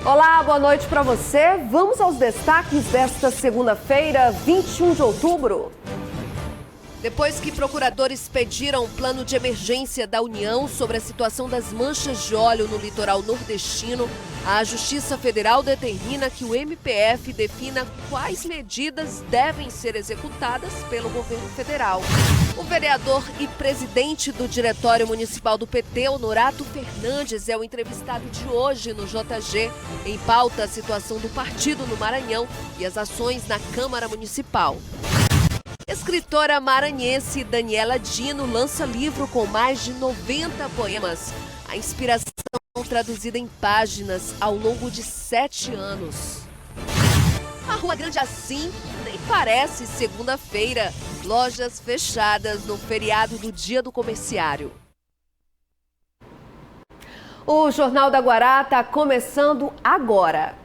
Olá, boa noite para você. Vamos aos destaques desta segunda-feira, 21 de outubro. Depois que procuradores pediram um plano de emergência da União sobre a situação das manchas de óleo no litoral nordestino, a Justiça Federal determina que o MPF defina quais medidas devem ser executadas pelo governo federal. O vereador e presidente do Diretório Municipal do PT, Honorato Fernandes, é o entrevistado de hoje no JG. Em pauta, a situação do partido no Maranhão e as ações na Câmara Municipal. Escritora maranhense Daniela Dino lança livro com mais de 90 poemas. A inspiração traduzida em páginas ao longo de 7 anos. A Rua Grande assim nem parece segunda-feira. Lojas fechadas no feriado do Dia do Comerciário. O Jornal da Guará está começando agora.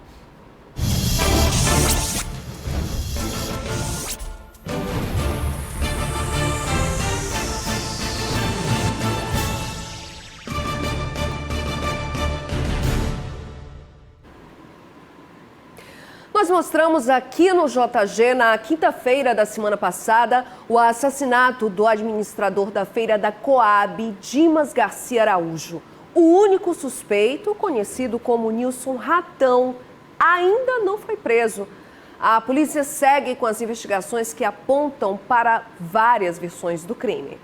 Nós mostramos aqui no JG, na quinta-feira da semana passada, o assassinato do administrador da feira da Coab, Dimas Garcia Araújo. O único suspeito, conhecido como Nilson Ratão, ainda não foi preso. A polícia segue com as investigações que apontam para várias versões do crime.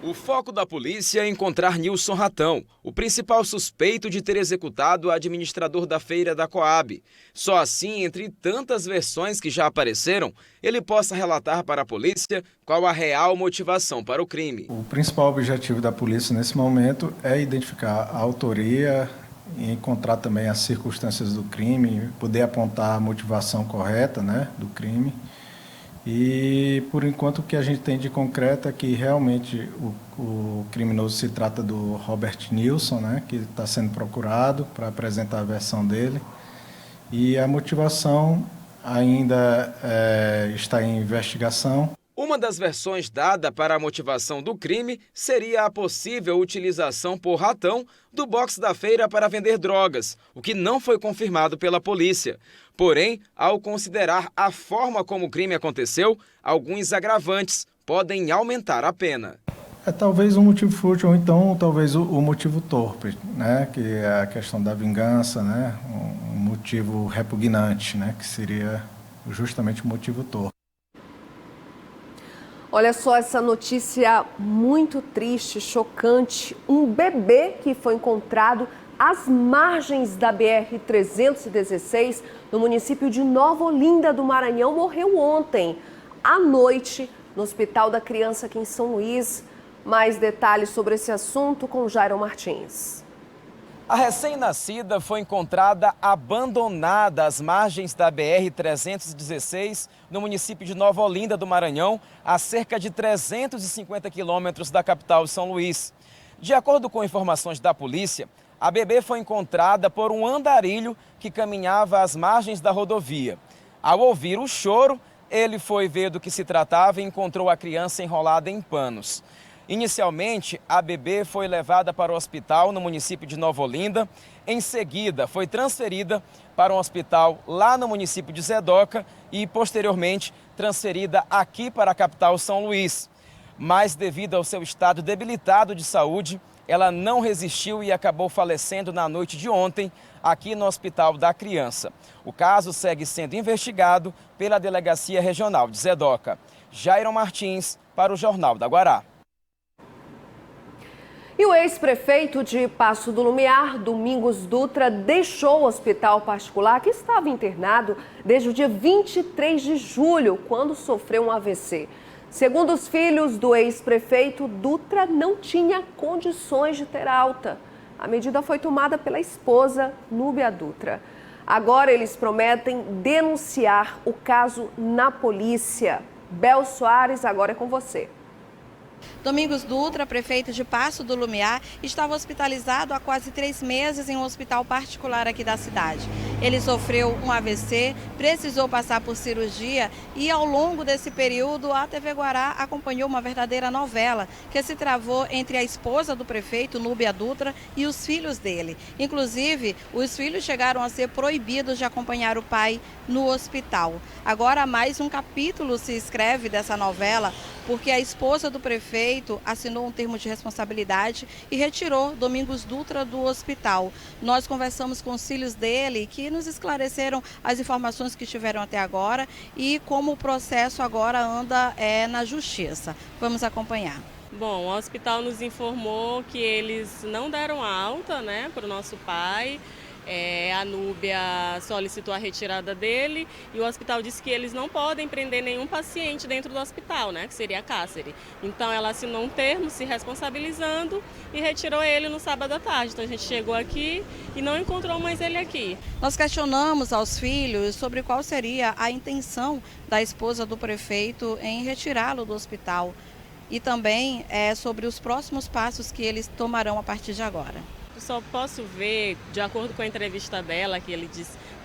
O foco da polícia é encontrar Nilson Ratão, o principal suspeito de ter executado o administrador da feira da Coab. Só assim, entre tantas versões que já apareceram, ele possa relatar para a polícia qual a real motivação para o crime. O principal objetivo da polícia nesse momento é identificar a autoria e encontrar também as circunstâncias do crime, poder apontar a motivação correta, do crime. E, por enquanto, o que a gente tem de concreto é que realmente o criminoso se trata do Robert Nilson, que está sendo procurado para apresentar a versão dele. E a motivação ainda está em investigação. Uma das versões dada para a motivação do crime seria a possível utilização por Ratão do box da feira para vender drogas, o que não foi confirmado pela polícia. Porém, ao considerar a forma como o crime aconteceu, alguns agravantes podem aumentar a pena. Talvez um motivo fútil ou então talvez o motivo torpe, que é a questão da vingança, um motivo repugnante, que seria justamente o motivo torpe. Olha só essa notícia muito triste, chocante. Um bebê que foi encontrado às margens da BR-316, no município de Nova Olinda do Maranhão, morreu ontem, à noite, no Hospital da Criança aqui em São Luís. Mais detalhes sobre esse assunto com Jairo Martins. A recém-nascida foi encontrada abandonada às margens da BR-316, no município de Nova Olinda do Maranhão, a cerca de 350 quilômetros da capital São Luís. De acordo com informações da polícia, a bebê foi encontrada por um andarilho que caminhava às margens da rodovia. Ao ouvir o choro, ele foi ver do que se tratava e encontrou a criança enrolada em panos. Inicialmente, a bebê foi levada para o hospital no município de Nova Olinda. Em seguida, foi transferida para um hospital lá no município de Zedoca e, posteriormente, transferida aqui para a capital São Luís. Mas, devido ao seu estado debilitado de saúde, ela não resistiu e acabou falecendo na noite de ontem, aqui no Hospital da Criança. O caso segue sendo investigado pela Delegacia Regional de Zedoca. Jairo Martins, para o Jornal da Guará. E o ex-prefeito de Passo do Lumiar, Domingos Dutra, deixou o hospital particular que estava internado desde o dia 23 de julho, quando sofreu um AVC. Segundo os filhos do ex-prefeito, Dutra não tinha condições de ter alta. A medida foi tomada pela esposa, Núbia Dutra. Agora eles prometem denunciar o caso na polícia. Bel Soares, agora é com você. Domingos Dutra, prefeito de Paço do Lumiar, estava hospitalizado há quase 3 meses em um hospital particular aqui da cidade. Ele sofreu um AVC, precisou passar por cirurgia e ao longo desse período a TV Guará acompanhou uma verdadeira novela que se travou entre a esposa do prefeito, Núbia Dutra, e os filhos dele. Inclusive, os filhos chegaram a ser proibidos de acompanhar o pai no hospital. Agora mais um capítulo se escreve dessa novela, porque a esposa do prefeito assinou um termo de responsabilidade e retirou Domingos Dutra do hospital. Nós conversamos com os filhos dele, que nos esclareceram as informações que tiveram até agora e como o processo agora anda na justiça. Vamos acompanhar. Bom, o hospital nos informou que eles não deram alta, para o nosso pai. A Núbia solicitou a retirada dele e o hospital disse que eles não podem prender nenhum paciente dentro do hospital, que seria cárcere. Então ela assinou um termo se responsabilizando e retirou ele no sábado à tarde. Então a gente chegou aqui e não encontrou mais ele aqui. Nós questionamos aos filhos sobre qual seria a intenção da esposa do prefeito em retirá-lo do hospital e também sobre os próximos passos que eles tomarão a partir de agora. Só posso ver, de acordo com a entrevista dela, que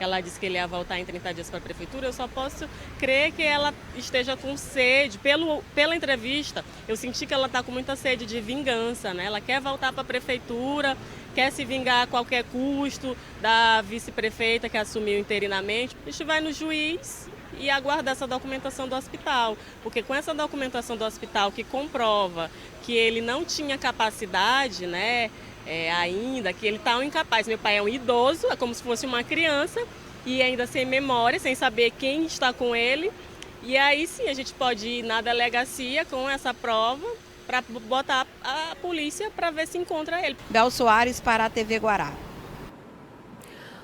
ela disse que ele ia voltar em 30 dias para a prefeitura, eu só posso crer que ela esteja com sede. Pela entrevista, eu senti que ela está com muita sede de vingança, Ela quer voltar para a prefeitura, quer se vingar a qualquer custo da vice-prefeita que assumiu interinamente. A gente vai no juiz e aguardar essa documentação do hospital, porque com essa documentação do hospital que comprova que ele não tinha capacidade, ainda que ele está incapaz. Meu pai é um idoso, é como se fosse uma criança e ainda sem memória, sem saber quem está com ele. E aí sim a gente pode ir na delegacia com essa prova para botar a polícia para ver se encontra ele. Bel Soares para a TV Guará.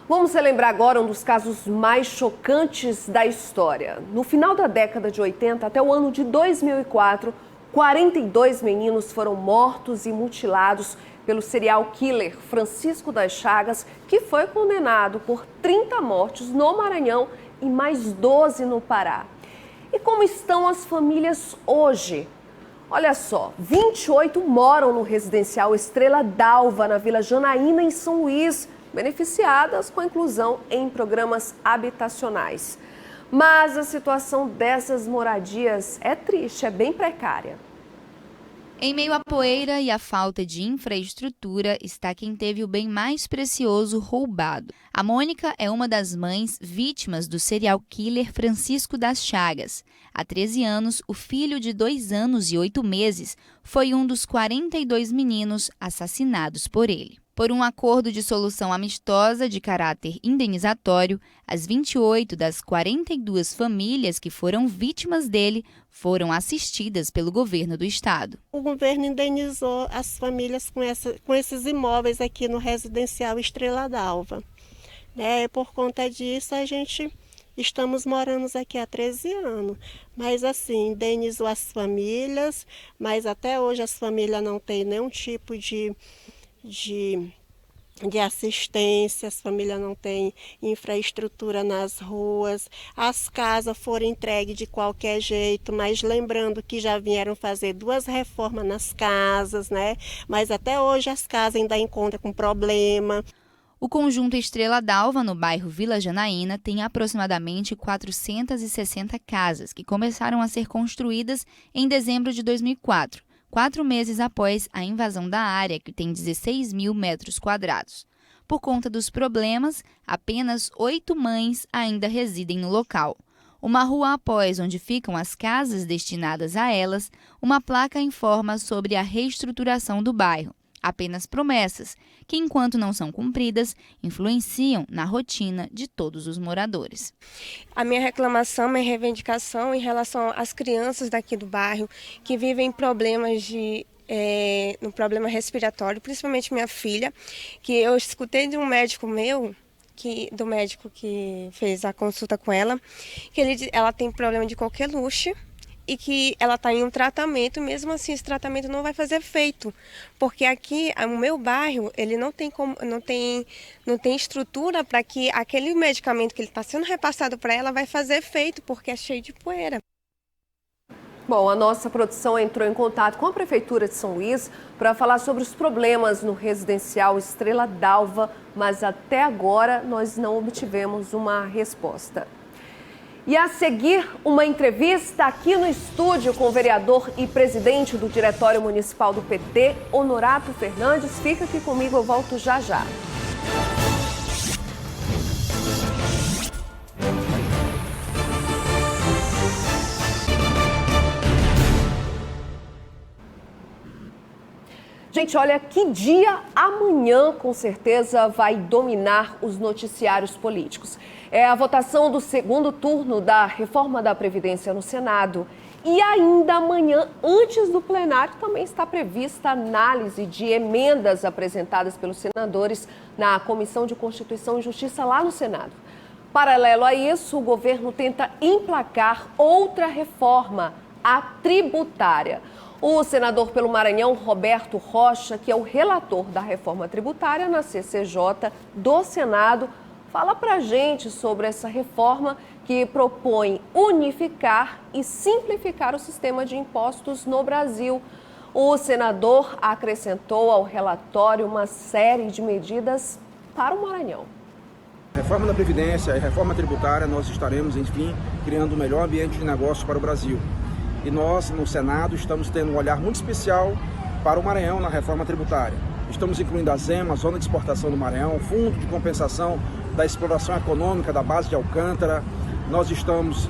Vamos relembrar agora um dos casos mais chocantes da história. No final da década de 80 até o ano de 2004, 42 meninos foram mortos e mutilados pelo serial killer Francisco das Chagas, que foi condenado por 30 mortes no Maranhão e mais 12 no Pará. E como estão as famílias hoje? Olha só, 28 moram no residencial Estrela d'Alva, na Vila Janaína, em São Luís, beneficiadas com a inclusão em programas habitacionais. Mas a situação dessas moradias é triste, é bem precária. Em meio à poeira e à falta de infraestrutura, está quem teve o bem mais precioso roubado. A Mônica é uma das mães vítimas do serial killer Francisco das Chagas. Há 13 anos, o filho de 2 anos e 8 meses foi um dos 42 meninos assassinados por ele. Por um acordo de solução amistosa de caráter indenizatório, as 28 das 42 famílias que foram vítimas dele foram assistidas pelo governo do estado. O governo indenizou as famílias com esses imóveis aqui no residencial Estrela d'Alva. Por conta disso, a gente estamos morando aqui há 13 anos. Mas assim, indenizou as famílias, mas até hoje as famílias não têm nenhum tipo de assistência, as famílias não têm infraestrutura nas ruas, as casas foram entregues de qualquer jeito, mas lembrando que já vieram fazer 2 reformas nas casas, Mas até hoje as casas ainda encontram com problema. O conjunto Estrela d'Alva, no bairro Vila Janaína, tem aproximadamente 460 casas que começaram a ser construídas em dezembro de 2004. 4 meses após a invasão da área, que tem 16 mil metros quadrados. Por conta dos problemas, apenas 8 mães ainda residem no local. Uma rua após onde ficam as casas destinadas a elas, uma placa informa sobre a reestruturação do bairro. Apenas promessas, que enquanto não são cumpridas, influenciam na rotina de todos os moradores. A minha reclamação, minha reivindicação em relação às crianças daqui do bairro que vivem problemas no problema respiratório, principalmente minha filha, que eu escutei de um médico meu, do médico que fez a consulta com ela, que ela tem problema de coqueluche, e que ela está em um tratamento, mesmo assim esse tratamento não vai fazer efeito, porque aqui, o meu bairro, ele não tem estrutura para que aquele medicamento que ele está sendo repassado para ela vai fazer efeito, porque é cheio de poeira. Bom, a nossa produção entrou em contato com a Prefeitura de São Luís para falar sobre os problemas no residencial Estrela d'Alva, mas até agora nós não obtivemos uma resposta. E a seguir, uma entrevista aqui no estúdio com o vereador e presidente do Diretório Municipal do PT, Honorato Fernandes. Fica aqui comigo, eu volto já já. Gente, olha, que dia amanhã, com certeza, vai dominar os noticiários políticos. É a votação do segundo turno da reforma da Previdência no Senado. E ainda amanhã, antes do plenário, também está prevista a análise de emendas apresentadas pelos senadores na Comissão de Constituição e Justiça lá no Senado. Paralelo a isso, o governo tenta emplacar outra reforma, a tributária. O senador pelo Maranhão, Roberto Rocha, que é o relator da reforma tributária na CCJ do Senado, fala pra gente sobre essa reforma que propõe unificar e simplificar o sistema de impostos no Brasil. O senador acrescentou ao relatório uma série de medidas para o Maranhão. Reforma da Previdência e reforma tributária, nós estaremos, enfim, criando o melhor ambiente de negócio para o Brasil. E nós, no Senado, estamos tendo um olhar muito especial para o Maranhão na reforma tributária. Estamos incluindo a ZEMA, a Zona de Exportação do Maranhão, o Fundo de Compensação da Exploração Econômica da Base de Alcântara. Nós estamos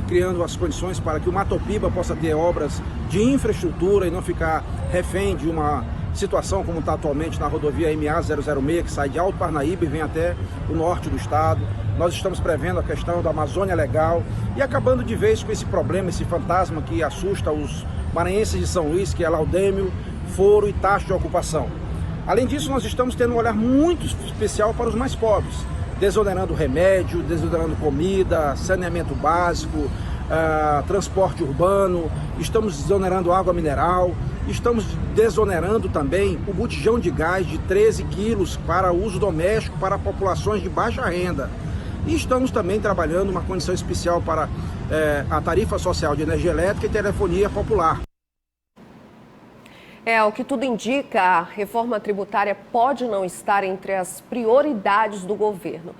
criando as condições para que o Matopiba possa ter obras de infraestrutura e não ficar refém de uma situação como está atualmente na rodovia MA-006, que sai de Alto Parnaíba e vem até o norte do estado. Nós estamos prevendo a questão da Amazônia Legal e acabando de vez com esse problema, esse fantasma que assusta os maranhenses de São Luís, que é laudêmio, foro e taxa de ocupação. Além disso, nós estamos tendo um olhar muito especial para os mais pobres, desonerando remédio, desonerando comida, saneamento básico, transporte urbano, estamos desonerando água mineral, estamos desonerando também o botijão de gás de 13 quilos para uso doméstico para populações de baixa renda. E estamos também trabalhando uma condição especial para a tarifa social de energia elétrica e telefonia popular. O que tudo indica, a reforma tributária pode não estar entre as prioridades do governo.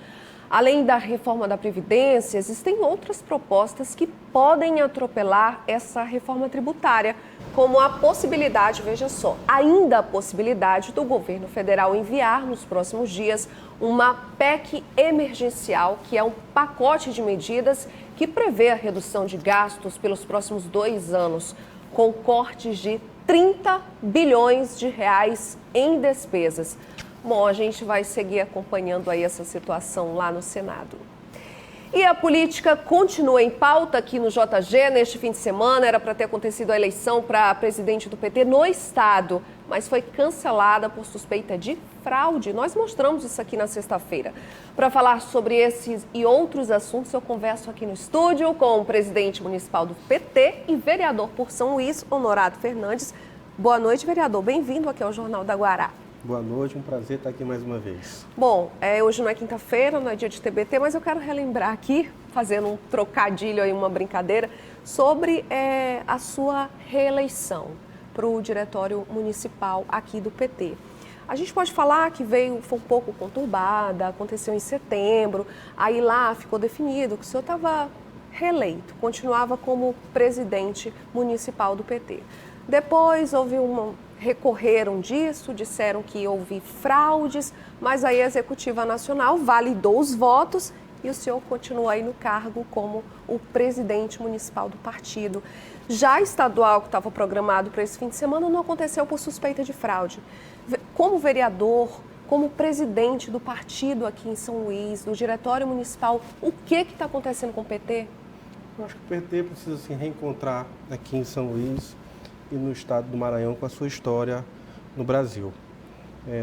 Além da reforma da Previdência, existem outras propostas que podem atropelar essa reforma tributária, como a possibilidade, veja só, ainda a possibilidade do governo federal enviar nos próximos dias uma PEC emergencial, que é um pacote de medidas que prevê a redução de gastos pelos próximos 2 anos, com cortes de 30 bilhões de reais em despesas. Bom, a gente vai seguir acompanhando aí essa situação lá no Senado. E a política continua em pauta aqui no JG. Neste fim de semana era para ter acontecido a eleição para presidente do PT no estado, mas foi cancelada por suspeita de fraude. Nós mostramos isso aqui na sexta-feira. Para falar sobre esses e outros assuntos, eu converso aqui no estúdio com o presidente municipal do PT e vereador por São Luís, Honorato Fernandes. Boa noite, vereador. Bem-vindo aqui ao Jornal da Guará. Boa noite, um prazer estar aqui mais uma vez. Bom, hoje não é quinta-feira, não é dia de TBT, mas eu quero relembrar aqui, fazendo um trocadilho aí, uma brincadeira, sobre a sua reeleição para o Diretório Municipal aqui do PT. A gente pode falar que foi um pouco conturbada, aconteceu em setembro, aí lá ficou definido que o senhor estava reeleito, continuava como presidente municipal do PT. Depois houve recorreram disso, disseram que houve fraudes, mas aí a Executiva Nacional validou os votos e o senhor continua aí no cargo como o presidente municipal do partido. Já estadual, que estava programado para esse fim de semana, não aconteceu por suspeita de fraude. Como vereador, como presidente do partido aqui em São Luís, do Diretório Municipal, o que está acontecendo com o PT? Eu acho que o PT precisa se reencontrar aqui em São Luís e no estado do Maranhão com a sua história no Brasil.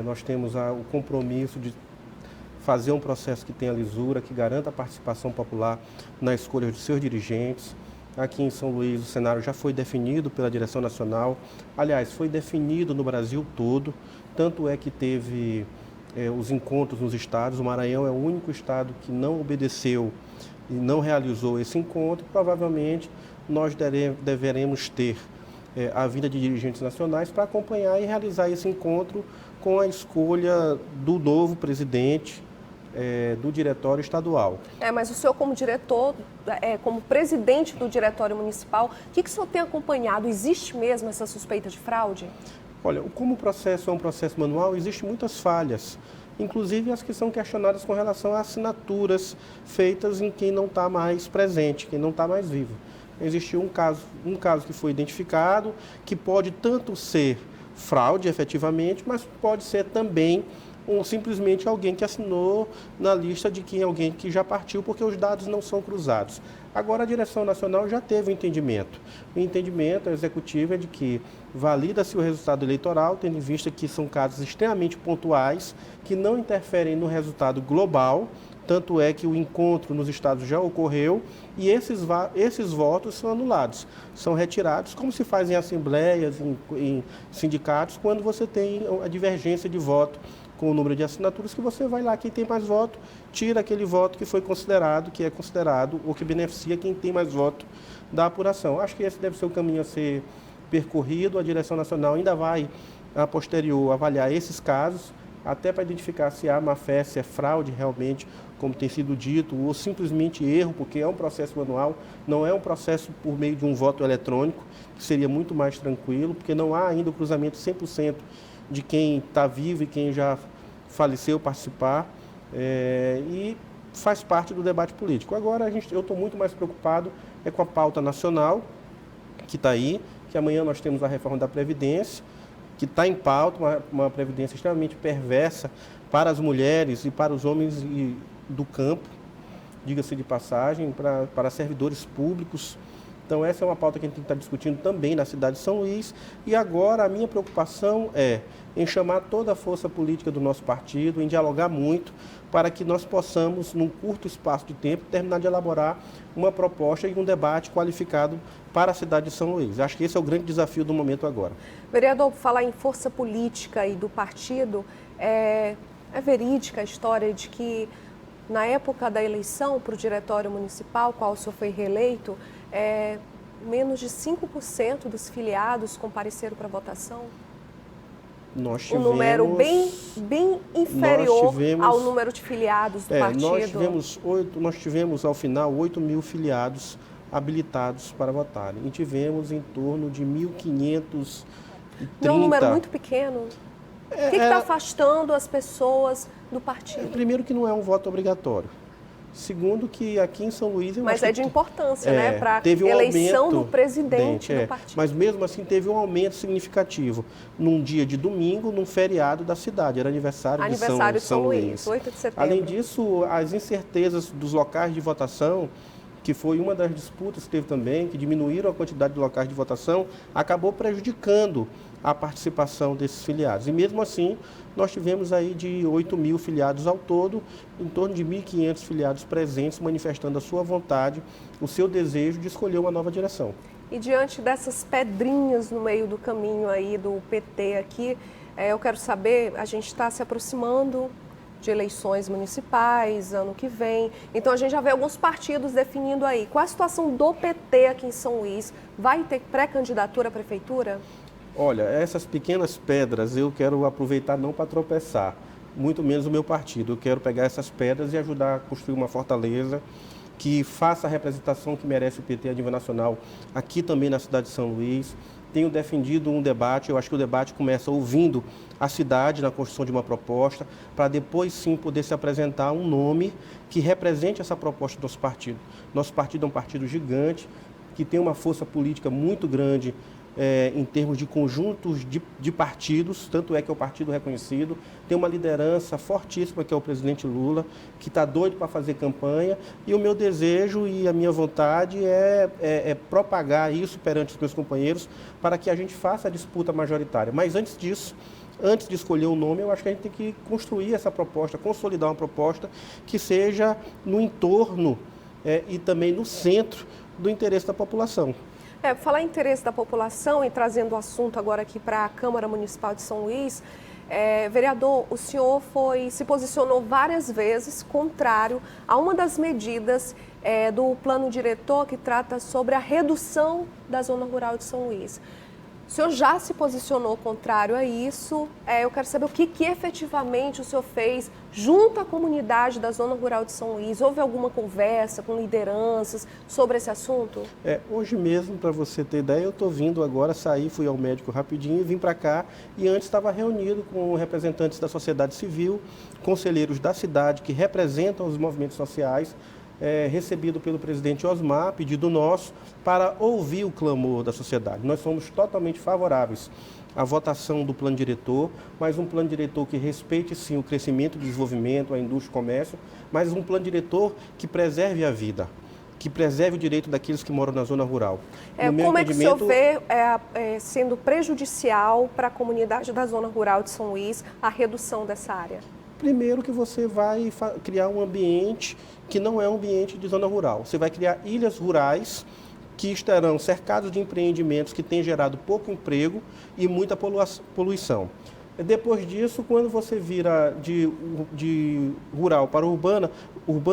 Nós temos o compromisso de fazer um processo que tenha lisura, que garanta a participação popular na escolha de seus dirigentes. Aqui em São Luís o cenário já foi definido pela direção nacional, aliás, foi definido no Brasil todo, tanto é que teve os encontros nos estados. O Maranhão é o único estado que não obedeceu e não realizou esse encontro. Provavelmente nós deveremos ter a vinda de dirigentes nacionais para acompanhar e realizar esse encontro com a escolha do novo presidente do diretório estadual. Mas o senhor, como diretor, como presidente do diretório municipal, o que o senhor tem acompanhado? Existe mesmo essa suspeita de fraude? Olha, como o processo é um processo manual, existem muitas falhas, inclusive as que são questionadas com relação a assinaturas feitas em quem não está mais presente, quem não está mais vivo. Existiu um caso que foi identificado, que pode tanto ser fraude, efetivamente, mas pode ser também simplesmente alguém que assinou na lista de alguém que já partiu, porque os dados não são cruzados. Agora, a direção nacional já teve o entendimento. O entendimento executivo é de que valida-se o resultado eleitoral, tendo em vista que são casos extremamente pontuais, que não interferem no resultado global. Tanto é que o encontro nos estados já ocorreu e esses votos são anulados, são retirados, como se faz em assembleias, em sindicatos, quando você tem a divergência de voto com o número de assinaturas, que você vai lá, quem tem mais voto, tira aquele voto que foi considerado, que é considerado ou que beneficia quem tem mais voto da apuração. Acho que esse deve ser o caminho a ser percorrido. A direção nacional ainda vai, a posterior, avaliar esses casos, até para identificar se há má-fé, se é fraude realmente, como tem sido dito, ou simplesmente erro, porque é um processo manual, não é um processo por meio de um voto eletrônico, que seria muito mais tranquilo, porque não há ainda o cruzamento 100% de quem está vivo e quem já faleceu participar, e faz parte do debate político. Agora, eu estou muito mais preocupado com a pauta nacional, que está aí, que amanhã nós temos a reforma da Previdência, que está em pauta, uma Previdência extremamente perversa para as mulheres e para os homens do campo, diga-se de passagem, para servidores públicos. Então, essa é uma pauta que a gente tem que estar discutindo também na cidade de São Luís. E agora a minha preocupação é em chamar toda a força política do nosso partido, em dialogar muito, para que nós possamos, num curto espaço de tempo, terminar de elaborar uma proposta e um debate qualificado para a cidade de São Luís. Acho que esse é o grande desafio do momento agora. Vereador, falar em força política e do partido, é verídica a história de que, na época da eleição para o Diretório Municipal, qual o senhor foi reeleito, menos de 5% dos filiados compareceram para a votação? Nós tivemos, um número bem inferior ao número de filiados do partido. Nós tivemos, ao final, 8 mil filiados habilitados para votarem. E tivemos em torno de 1.530. Não é um número muito pequeno. O que está afastando as pessoas do partido? Primeiro, que não é um voto obrigatório. Segundo, que aqui em São Luís... Mas é de importância, né? Para a eleição do presidente do partido. Mas mesmo assim teve um aumento significativo. Num dia de domingo, num feriado da cidade. Era aniversário de São Luís. 8 de setembro. Além disso, as incertezas dos locais de votação, que foi uma das disputas que teve também, que diminuíram a quantidade de locais de votação, acabou prejudicando a participação desses filiados. E mesmo assim, nós tivemos aí de 8 mil filiados ao todo, em torno de 1.500 filiados presentes, manifestando a sua vontade, o seu desejo de escolher uma nova direção. E diante dessas pedrinhas no meio do caminho aí do PT aqui, eu quero saber, a gente está se aproximando de eleições municipais, ano que vem. Então, a gente já vê alguns partidos definindo aí. Qual a situação do PT aqui em São Luís? Vai ter pré-candidatura à prefeitura? Olha, essas pequenas pedras eu quero aproveitar não para tropeçar, muito menos o meu partido. Eu quero pegar essas pedras e ajudar a construir uma fortaleza que faça a representação que merece o PT a nível nacional, aqui também na cidade de São Luís. Tenho defendido um debate, eu acho que o debate começa ouvindo a cidade na construção de uma proposta, para depois sim poder se apresentar um nome que represente essa proposta do nosso partido. Nosso partido é um partido gigante, que tem uma força política muito grande em termos de conjuntos de partidos, tanto é que é o partido reconhecido, tem uma liderança fortíssima que é o presidente Lula, que está doido para fazer campanha, e o meu desejo e a minha vontade é propagar isso perante os meus companheiros para que a gente faça a disputa majoritária. Mas antes disso, antes de escolher o nome, eu acho que a gente tem que construir essa proposta, consolidar uma proposta que seja no entorno e também no centro do interesse da população. Falar em interesse da população e trazendo o assunto agora aqui para a Câmara Municipal de São Luís, vereador, o senhor se posicionou várias vezes contrário a uma das medidas do plano diretor que trata sobre a redução da zona rural de São Luís. O senhor já se posicionou contrário a isso. Eu quero saber o que efetivamente o senhor fez junto à comunidade da zona rural de São Luís. Houve alguma conversa com lideranças sobre esse assunto? Hoje mesmo, para você ter ideia, eu estou vindo agora, fui ao médico rapidinho e vim para cá. E antes estava reunido com representantes da sociedade civil, conselheiros da cidade que representam os movimentos sociais, recebido pelo presidente Osmar, pedido nosso, para ouvir o clamor da sociedade. Nós somos totalmente favoráveis à votação do plano diretor, mas um plano diretor que respeite sim o crescimento e desenvolvimento, a indústria e o comércio, mas um plano diretor que preserve a vida, que preserve o direito daqueles que moram na zona rural. Como é que o senhor vê sendo prejudicial para a comunidade da zona rural de São Luís a redução dessa área? Primeiro que você vai criar um ambiente que não é um ambiente de zona rural. Você vai criar ilhas rurais que estarão cercados de empreendimentos que têm gerado pouco emprego e muita poluição. Depois disso, quando você vira de rural para urbano,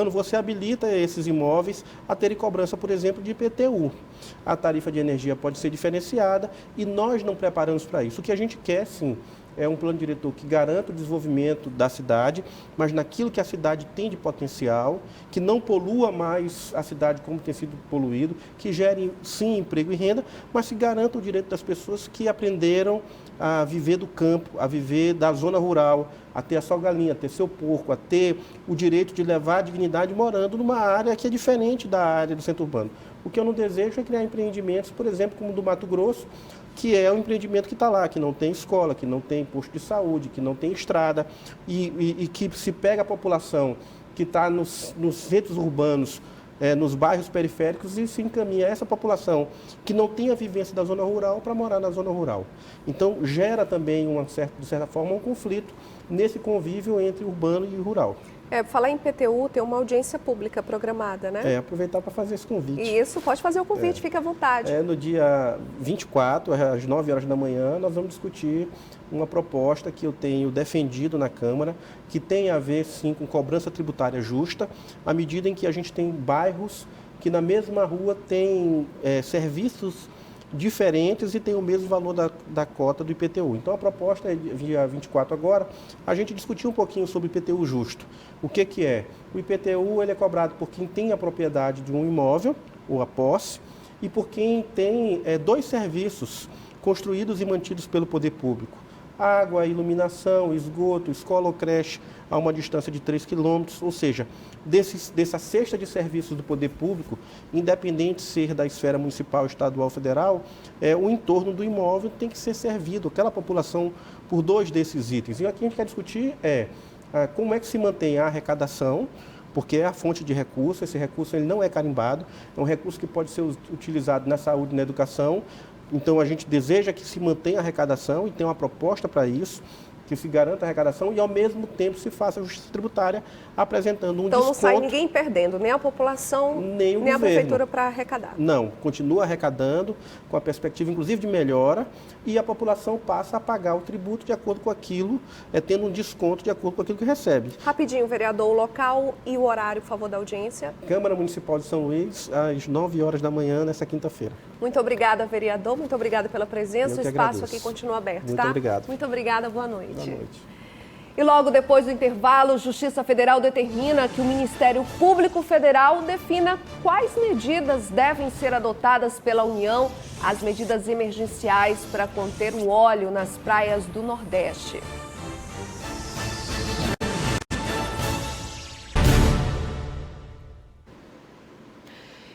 você habilita esses imóveis a terem cobrança, por exemplo, de IPTU. A tarifa de energia pode ser diferenciada e nós não preparamos para isso. O que a gente quer, sim, é um plano diretor que garanta o desenvolvimento da cidade, mas naquilo que a cidade tem de potencial, que não polua mais a cidade como tem sido poluído, que gere, sim, emprego e renda, mas que garanta o direito das pessoas que aprenderam a viver do campo, a viver da zona rural, a ter a sua galinha, a ter seu porco, a ter o direito de levar a dignidade morando numa área que é diferente da área do centro urbano. O que eu não desejo é criar empreendimentos, por exemplo, como o do Mato Grosso, que é um empreendimento que está lá, que não tem escola, que não tem posto de saúde, que não tem estrada, e que se pega a população que está nos centros urbanos, nos bairros periféricos, e se encaminha essa população que não tem a vivência da zona rural para morar na zona rural. Então, gera também, de certa forma, um conflito nesse convívio entre urbano e rural. Falar em IPTU, tem uma audiência pública programada, né? Aproveitar para fazer esse convite. Isso, pode fazer o convite, fique à vontade. No dia 24, às 9 horas da manhã, nós vamos discutir uma proposta que eu tenho defendido na Câmara, que tem a ver, sim, com cobrança tributária justa, à medida em que a gente tem bairros que na mesma rua tem serviços diferentes e tem o mesmo valor da cota do IPTU. Então, a proposta é, dia 24 agora, a gente discutir um pouquinho sobre IPTU justo. O que é? O IPTU ele é cobrado por quem tem a propriedade de um imóvel, ou a posse, e por quem tem 2 serviços construídos e mantidos pelo poder público. Água, iluminação, esgoto, escola ou creche a uma distância de 3 quilômetros, ou seja, dessa cesta de serviços do poder público, independente de ser da esfera municipal, estadual, federal, o entorno do imóvel tem que ser servido, aquela população, por 2 desses itens. E aqui a gente quer discutir como é que se mantém a arrecadação, porque é a fonte de recurso, esse recurso ele não é carimbado, é um recurso que pode ser utilizado na saúde e na educação. Então, a gente deseja que se mantenha a arrecadação e tem uma proposta para isso, que se garanta a arrecadação e, ao mesmo tempo, se faça a justiça tributária, apresentando um desconto. Então, não sai ninguém perdendo, nem a população, nem a prefeitura para arrecadar. Não, continua arrecadando, com a perspectiva, inclusive, de melhora, e a população passa a pagar o tributo de acordo com aquilo, tendo um desconto de acordo com aquilo que recebe. Rapidinho, vereador, o local e o horário, por favor, da audiência. Câmara Municipal de São Luís, às 9 horas da manhã, nessa quinta-feira. Muito obrigada, vereador. Muito obrigada pela presença. O espaço agradeço. aqui continua aberto, Muito tá? obrigado. Muito obrigada. Boa noite. Boa noite. E logo depois do intervalo, Justiça Federal determina que o Ministério Público Federal defina quais medidas devem ser adotadas pela União, as medidas emergenciais para conter o óleo nas praias do Nordeste.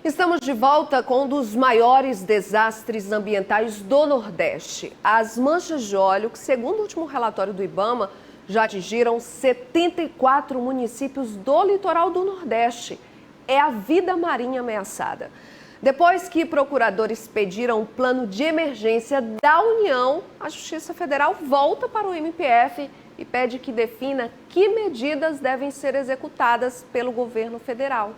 Estamos de volta com um dos maiores desastres ambientais do Nordeste. As manchas de óleo, que segundo o último relatório do IBAMA, já atingiram 74 municípios do litoral do Nordeste. É a vida marinha ameaçada. Depois que procuradores pediram um plano de emergência da União, a Justiça Federal volta para o MPF e pede que defina que medidas devem ser executadas pelo governo federal.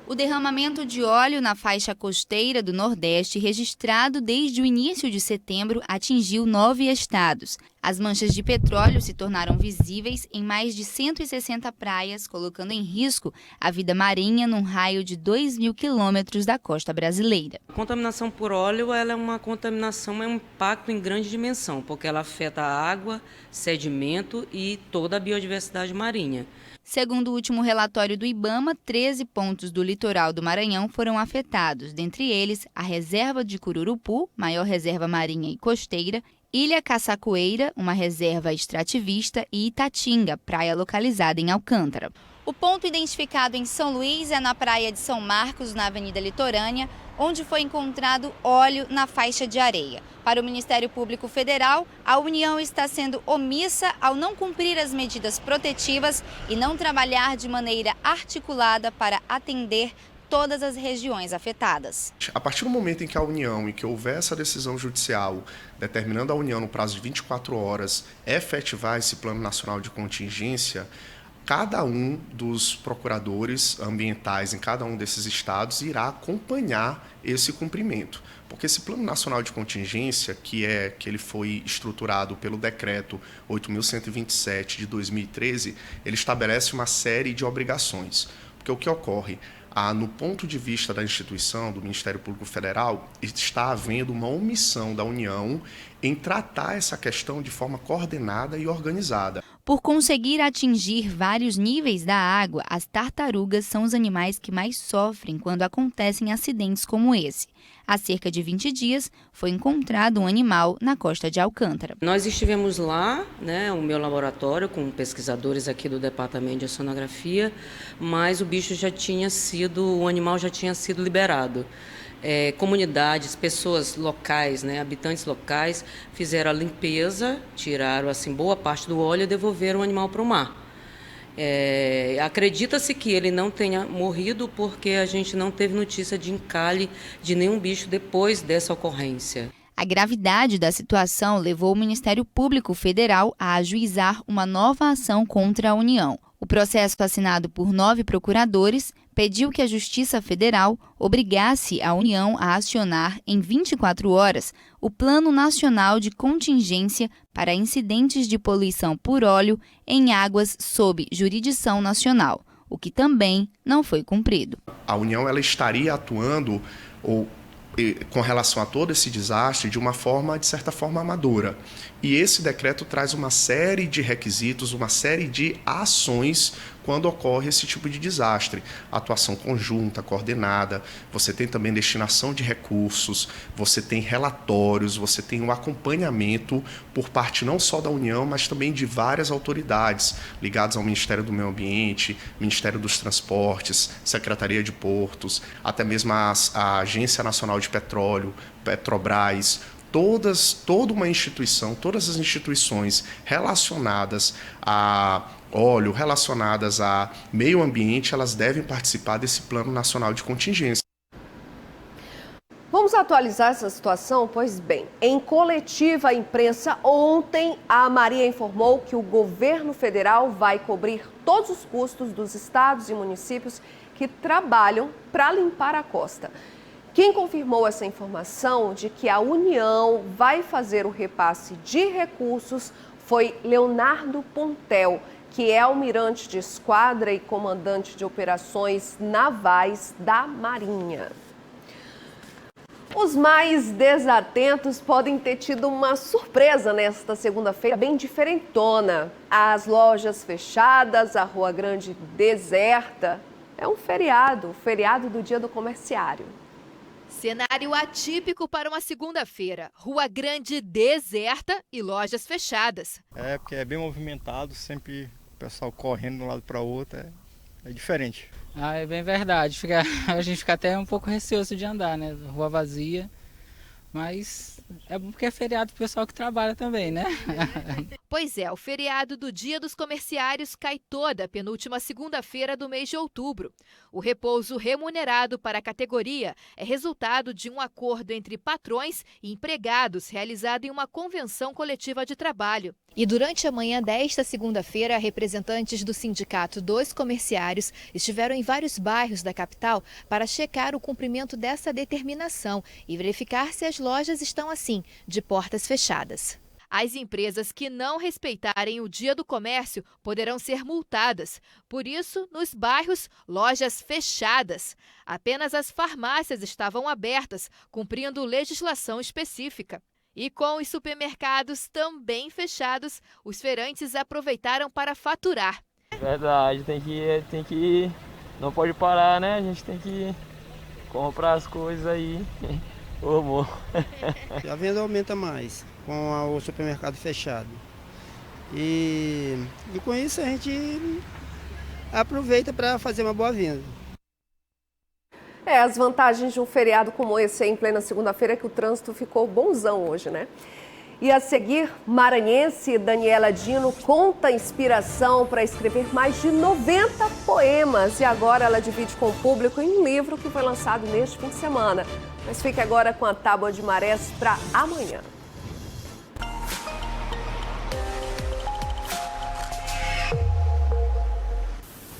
O derramamento de óleo na faixa costeira do Nordeste, registrado desde o início de setembro, atingiu 9 estados. As manchas de petróleo se tornaram visíveis em mais de 160 praias, colocando em risco a vida marinha num raio de 2.000 quilômetros da costa brasileira. A contaminação por óleo ela é uma contaminação, é um impacto em grande dimensão, porque ela afeta a água, sedimento e toda a biodiversidade marinha. Segundo o último relatório do IBAMA, 13 pontos do litoral do Maranhão foram afetados, dentre eles a reserva de Cururupu, maior reserva marinha e costeira, Ilha Caçacoeira, uma reserva extrativista, e Itatinga, praia localizada em Alcântara. O ponto identificado em São Luís é na praia de São Marcos, na Avenida Litorânea, onde foi encontrado óleo na faixa de areia. Para o Ministério Público Federal, a União está sendo omissa ao não cumprir as medidas protetivas e não trabalhar de maneira articulada para atender todas as regiões afetadas. A partir do momento em que a União, em que houver essa decisão judicial, determinando a União no prazo de 24 horas, efetivar esse Plano Nacional de Contingência, cada um dos procuradores ambientais em cada um desses estados irá acompanhar esse cumprimento. Porque esse Plano Nacional de Contingência, que ele foi estruturado pelo Decreto 8.127 de 2013, ele estabelece uma série de obrigações. Porque o que ocorre? No ponto de vista da instituição, do Ministério Público Federal, está havendo uma omissão da União em tratar essa questão de forma coordenada e organizada. Por conseguir atingir vários níveis da água, as tartarugas são os animais que mais sofrem quando acontecem acidentes como esse. Há cerca de 20 dias, foi encontrado um animal na costa de Alcântara. Nós estivemos lá, o meu laboratório, com pesquisadores aqui do Departamento de Oceanografia, mas o animal já tinha sido liberado. Comunidades, pessoas locais, habitantes locais, fizeram a limpeza, tiraram boa parte do óleo e devolveram o animal para o mar. Acredita-se que ele não tenha morrido porque a gente não teve notícia de encalhe de nenhum bicho depois dessa ocorrência. A gravidade da situação levou o Ministério Público Federal a ajuizar uma nova ação contra a União. O processo, assinado por 9 procuradores, pediu que a Justiça Federal obrigasse a União a acionar em 24 horas o Plano Nacional de Contingência para incidentes de poluição por óleo em águas sob jurisdição nacional, o que também não foi cumprido. A União ela estaria atuando com relação a todo esse desastre de uma forma, de certa forma, amadora. E esse decreto traz uma série de requisitos, uma série de ações quando ocorre esse tipo de desastre. Atuação conjunta, coordenada, você tem também destinação de recursos, você tem relatórios, você tem um acompanhamento por parte não só da União, mas também de várias autoridades ligadas ao Ministério do Meio Ambiente, Ministério dos Transportes, Secretaria de Portos, até mesmo a Agência Nacional de Petróleo, Petrobras. Toda uma instituição, todas as instituições relacionadas a óleo, relacionadas a meio ambiente, elas devem participar desse Plano Nacional de Contingência. Vamos atualizar essa situação? Pois bem, em coletiva à imprensa ontem, a Maria informou que o governo federal vai cobrir todos os custos dos estados e municípios que trabalham para limpar a costa. Quem confirmou essa informação de que a União vai fazer o repasse de recursos foi Leonardo Pontel, que é almirante de esquadra e comandante de operações navais da Marinha. Os mais desatentos podem ter tido uma surpresa nesta segunda-feira bem diferentona. As lojas fechadas, a Rua Grande deserta. É um feriado, o feriado do Dia do Comerciário. Cenário atípico para uma segunda-feira. Rua Grande deserta e lojas fechadas. Porque é bem movimentado, sempre o pessoal correndo de um lado para o outro, é diferente. É bem verdade, a gente fica até um pouco receoso de andar, Rua vazia, Mas é bom porque é feriado pro pessoal que trabalha também, né? Pois é, o feriado do Dia dos Comerciários cai toda penúltima segunda-feira do mês de outubro. O repouso remunerado para a categoria é resultado de um acordo entre patrões e empregados realizado em uma convenção coletiva de trabalho. E durante a manhã desta segunda-feira, representantes do Sindicato dos Comerciários estiveram em vários bairros da capital para checar o cumprimento dessa determinação e verificar se as lojas estão assim, de portas fechadas. As empresas que não respeitarem o Dia do Comércio poderão ser multadas. Por isso, nos bairros, lojas fechadas. Apenas as farmácias estavam abertas, cumprindo legislação específica. E com os supermercados também fechados, os feirantes aproveitaram para faturar. Verdade, tem que não pode parar, né? A gente tem que comprar as coisas aí. Ô, amor. A venda aumenta mais com o supermercado fechado. E com isso a gente aproveita para fazer uma boa venda. As vantagens de um feriado como esse aí, em plena segunda-feira é que o trânsito ficou bonzão hoje, né? E a seguir, maranhense Daniela Dino conta inspiração para escrever mais de 90 poemas. E agora ela divide com o público em um livro que foi lançado neste fim de semana. Mas fique agora com a Tábua de Marés para amanhã.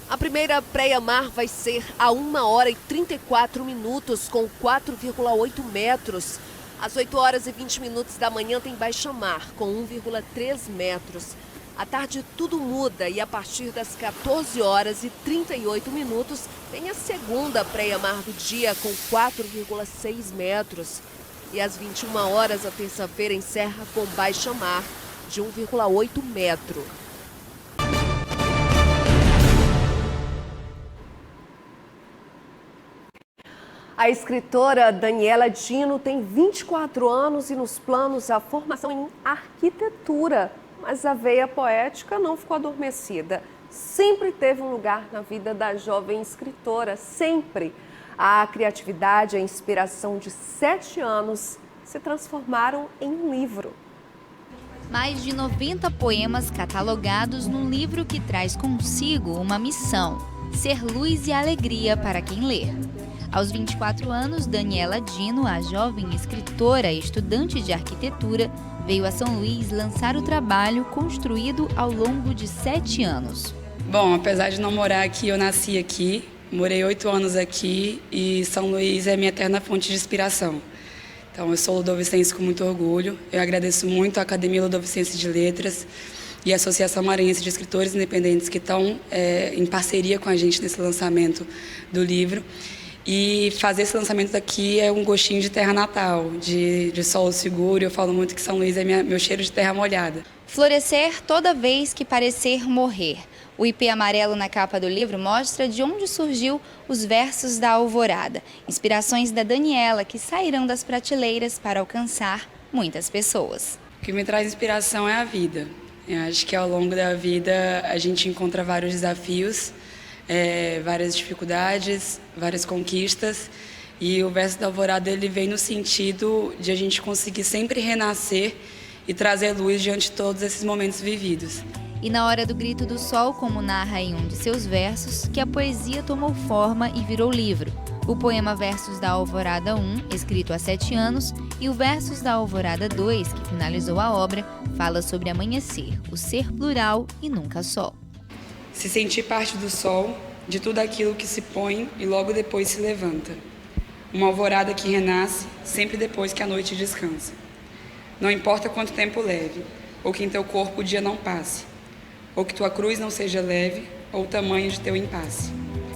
A primeira praia-mar vai ser a 1h34, com 4,8 metros. Às 8h20 da manhã tem baixa-mar, com 1,3 metros. À tarde tudo muda e a partir das 14h38 tem a segunda praia-mar do dia, com 4,6 metros. E às 21h, a terça-feira encerra com baixa-mar de 1,8 metro. A escritora Daniela Dino tem 24 anos e nos planos a formação em arquitetura. Mas a veia poética não ficou adormecida. Sempre teve um lugar na vida da jovem escritora, sempre. A criatividade e a inspiração de 7 anos se transformaram em um livro. Mais de 90 poemas catalogados num livro que traz consigo uma missão: ser luz e alegria para quem lê. Aos 24 anos, Daniela Dino, a jovem escritora e estudante de arquitetura, veio a São Luís lançar o trabalho construído ao longo de 7 anos. Bom, apesar de não morar aqui, eu nasci aqui, morei 8 anos aqui e São Luís é minha eterna fonte de inspiração. Então, eu sou ludovicense com muito orgulho. Eu agradeço muito à Academia Ludovicense de Letras e a Associação Maranhense de Escritores Independentes que estão em parceria com a gente nesse lançamento do livro. E fazer esse lançamento daqui é um gostinho de terra natal, de solo seguro. Eu falo muito que São Luís é meu cheiro de terra molhada. Florescer toda vez que parecer morrer. O ipê amarelo na capa do livro mostra de onde surgiu os versos da Alvorada, inspirações da Daniela que sairão das prateleiras para alcançar muitas pessoas. O que me traz inspiração é a vida. Eu acho que ao longo da vida a gente encontra vários desafios, várias dificuldades, várias conquistas, e o verso da Alvorada ele vem no sentido de a gente conseguir sempre renascer e trazer luz diante de todos esses momentos vividos. E na hora do grito do sol, como narra em um de seus versos, que a poesia tomou forma e virou livro. O poema Versos da Alvorada 1, escrito há 7 anos, e o Versos da Alvorada 2, que finalizou a obra, fala sobre amanhecer, o ser plural e nunca só. Se sentir parte do sol, de tudo aquilo que se põe e logo depois se levanta. Uma alvorada que renasce sempre depois que a noite descansa. Não importa quanto tempo leve, ou que em teu corpo o dia não passe, ou que tua cruz não seja leve, ou o tamanho de teu impasse.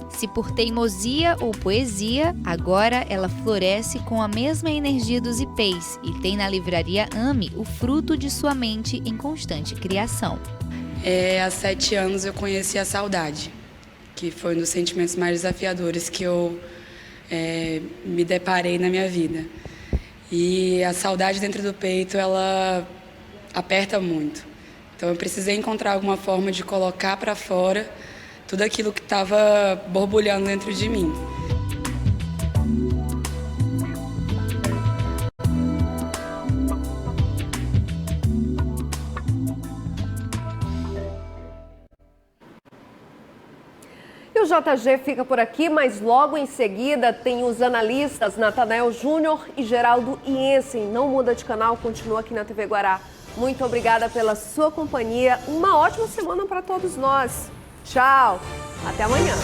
Se por teimosia ou poesia, agora ela floresce com a mesma energia dos ipês e tem na livraria Ame o fruto de sua mente em constante criação. Há 7 anos eu conheci a saudade, que foi um dos sentimentos mais desafiadores que eu me deparei na minha vida. E a saudade dentro do peito, ela aperta muito. Então eu precisei encontrar alguma forma de colocar para fora tudo aquilo que estava borbulhando dentro de mim. E o JG fica por aqui, mas logo em seguida tem os analistas Natanael Júnior e Geraldo Iensen. Não muda de canal, continua aqui na TV Guará. Muito obrigada pela sua companhia. Uma ótima semana para todos nós. Tchau. Até amanhã.